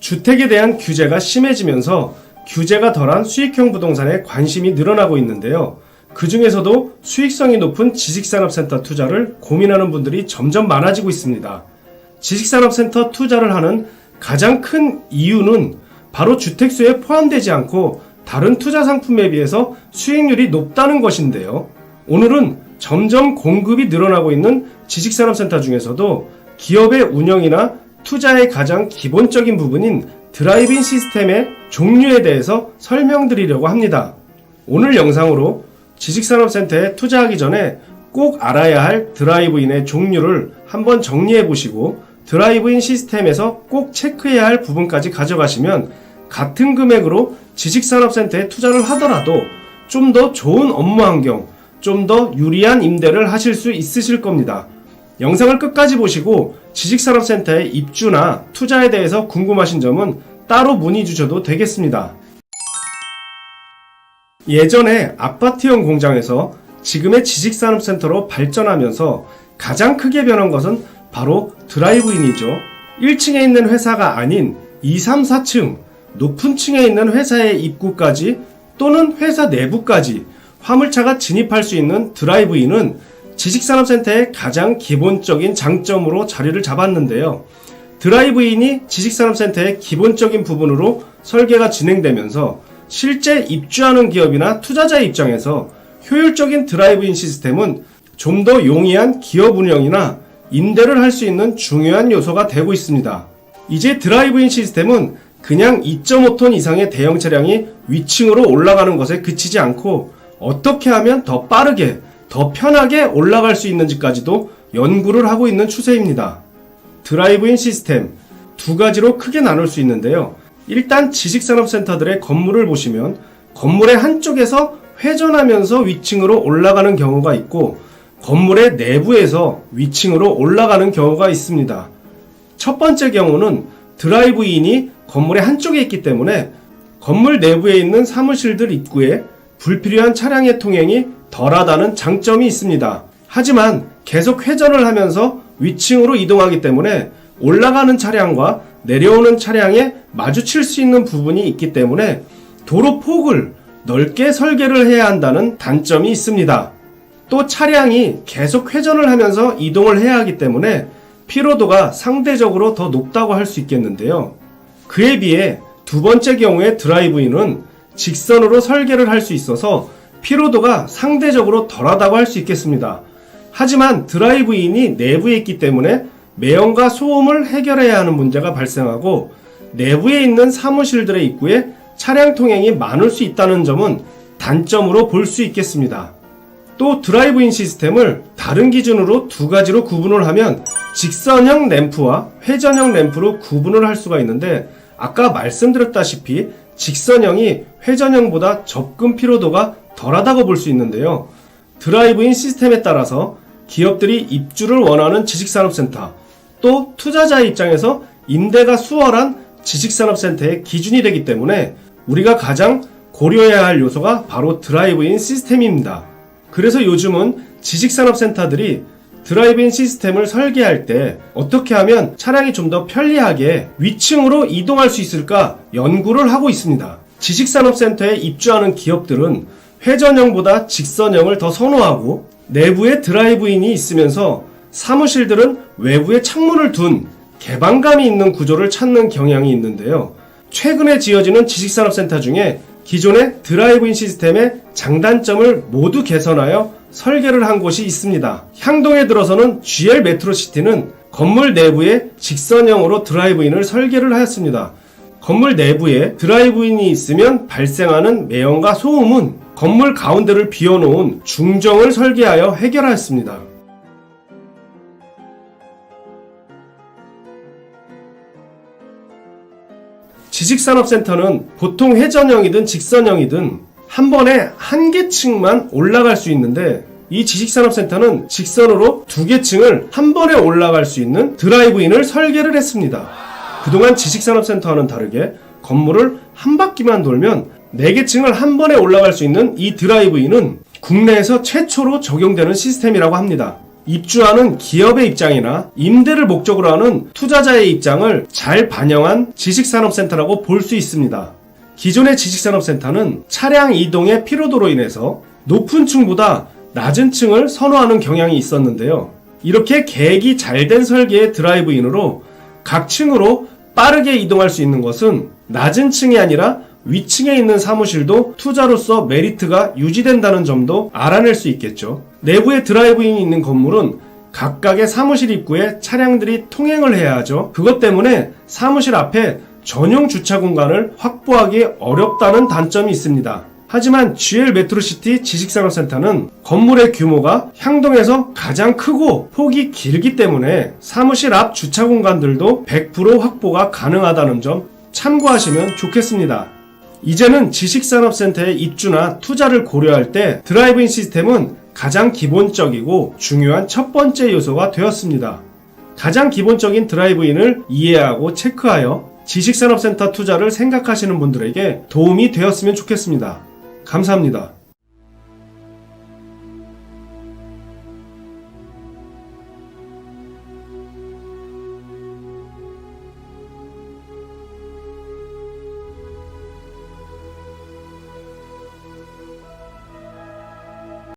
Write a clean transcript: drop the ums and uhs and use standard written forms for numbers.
주택에 대한 규제가 심해지면서 규제가 덜한 수익형 부동산에 관심이 늘어나고 있는데요. 그 중에서도 수익성이 높은 지식산업센터 투자를 고민하는 분들이 점점 많아지고 있습니다. 지식산업센터 투자를 하는 가장 큰 이유는 바로 주택수에 포함되지 않고 다른 투자 상품에 비해서 수익률이 높다는 것인데요. 오늘은 점점 공급이 늘어나고 있는 지식산업센터 중에서도 기업의 운영이나 투자의 가장 기본적인 부분인 드라이브인 시스템의 종류에 대해서 설명드리려고 합니다. 오늘 영상으로 지식산업센터에 투자하기 전에 꼭 알아야 할 드라이브인의 종류를 한번 정리해 보시고 드라이브인 시스템에서 꼭 체크해야 할 부분까지 가져가시면 같은 금액으로 지식산업센터에 투자를 하더라도 좀 더 좋은 업무 환경, 좀 더 유리한 임대를 하실 수 있으실 겁니다. 영상을 끝까지 보시고 지식산업센터의 입주나 투자에 대해서 궁금하신 점은 따로 문의 주셔도 되겠습니다. 예전에 아파트형 공장에서 지금의 지식산업센터로 발전하면서 가장 크게 변한 것은 바로 드라이브인이죠. 1층에 있는 회사가 아닌 2, 3, 4층 높은 층에 있는 회사의 입구까지 또는 회사 내부까지 화물차가 진입할 수 있는 드라이브인은 지식산업센터의 가장 기본적인 장점으로 자리를 잡았는데요. 드라이브인이 지식산업센터의 기본적인 부분으로 설계가 진행되면서 실제 입주하는 기업이나 투자자의 입장에서 효율적인 드라이브인 시스템은 좀 더 용이한 기업 운영이나 임대를 할 수 있는 중요한 요소가 되고 있습니다. 이제 드라이브인 시스템은 그냥 2.5톤 이상의 대형 차량이 위층으로 올라가는 것에 그치지 않고 어떻게 하면 더 빠르게, 더 편하게 올라갈 수 있는지까지도 연구를 하고 있는 추세입니다. 드라이브인 시스템 두 가지로 크게 나눌 수 있는데요. 일단 지식산업센터들의 건물을 보시면 건물의 한쪽에서 회전하면서 위층으로 올라가는 경우가 있고 건물의 내부에서 위층으로 올라가는 경우가 있습니다. 첫 번째 경우는 드라이브인이 건물의 한쪽에 있기 때문에 건물 내부에 있는 사무실들 입구에 불필요한 차량의 통행이 덜하다는 장점이 있습니다. 하지만 계속 회전을 하면서 위층으로 이동하기 때문에 올라가는 차량과 내려오는 차량에 마주칠 수 있는 부분이 있기 때문에 도로 폭을 넓게 설계를 해야 한다는 단점이 있습니다. 또 차량이 계속 회전을 하면서 이동을 해야 하기 때문에 피로도가 상대적으로 더 높다고 할 수 있겠는데요. 그에 비해 두 번째 경우의 드라이브인은 직선으로 설계를 할 수 있어서 피로도가 상대적으로 덜하다고 할 수 있겠습니다. 하지만 드라이브인이 내부에 있기 때문에 매연과 소음을 해결해야 하는 문제가 발생하고 내부에 있는 사무실들의 입구에 차량 통행이 많을 수 있다는 점은 단점으로 볼 수 있겠습니다. 또 드라이브인 시스템을 다른 기준으로 두 가지로 구분을 하면 직선형 램프와 회전형 램프로 구분을 할 수가 있는데 아까 말씀드렸다시피 직선형이 회전형보다 접근 피로도가 덜하다고 볼 수 있는데요. 드라이브인 시스템에 따라서 기업들이 입주를 원하는 지식산업센터 또 투자자의 입장에서 임대가 수월한 지식산업센터의 기준이 되기 때문에 우리가 가장 고려해야 할 요소가 바로 드라이브인 시스템입니다. 그래서 요즘은 지식산업센터들이 드라이브인 시스템을 설계할 때 어떻게 하면 차량이 좀 더 편리하게 위층으로 이동할 수 있을까 연구를 하고 있습니다. 지식산업센터에 입주하는 기업들은 회전형보다 직선형을 더 선호하고 내부에 드라이브인이 있으면서 사무실들은 외부에 창문을 둔 개방감이 있는 구조를 찾는 경향이 있는데요. 최근에 지어지는 지식산업센터 중에 기존의 드라이브인 시스템의 장단점을 모두 개선하여 설계를 한 곳이 있습니다. 향동에 들어서는 GL 메트로시티는 건물 내부에 직선형으로 드라이브인을 설계를 하였습니다. 건물 내부에 드라이브인이 있으면 발생하는 매연과 소음은 건물 가운데를 비워놓은 중정을 설계하여 해결하였습니다. 지식산업센터는 보통 회전형이든 직선형이든 한 번에 한 개 층만 올라갈 수 있는데 이 지식산업센터는 직선으로 두 개 층을 한 번에 올라갈 수 있는 드라이브인을 설계를 했습니다. 그동안 지식산업센터와는 다르게 건물을 한 바퀴만 돌면 4개 층을 한 번에 올라갈 수 있는 이 드라이브인은 국내에서 최초로 적용되는 시스템이라고 합니다. 입주하는 기업의 입장이나 임대를 목적으로 하는 투자자의 입장을 잘 반영한 지식산업센터라고 볼 수 있습니다. 기존의 지식산업센터는 차량 이동의 피로도로 인해서 높은 층보다 낮은 층을 선호하는 경향이 있었는데요. 이렇게 계획이 잘 된 설계의 드라이브인으로 각 층으로 빠르게 이동할 수 있는 것은 낮은 층이 아니라 위층에 있는 사무실도 투자로서 메리트가 유지된다는 점도 알아낼 수 있겠죠. 내부에 드라이브인이 있는 건물은 각각의 사무실 입구에 차량들이 통행을 해야 하죠. 그것 때문에 사무실 앞에 전용 주차 공간을 확보하기 어렵다는 단점이 있습니다. 하지만 GL 메트로시티 지식산업센터는 건물의 규모가 향동에서 가장 크고 폭이 길기 때문에 사무실 앞 주차 공간들도 100% 확보가 가능하다는 점 참고하시면 좋겠습니다. 이제는 지식산업센터의 입주나 투자를 고려할 때 드라이브인 시스템은 가장 기본적이고 중요한 첫 번째 요소가 되었습니다. 가장 기본적인 드라이브인을 이해하고 체크하여 지식산업센터 투자를 생각하시는 분들에게 도움이 되었으면 좋겠습니다. 감사합니다.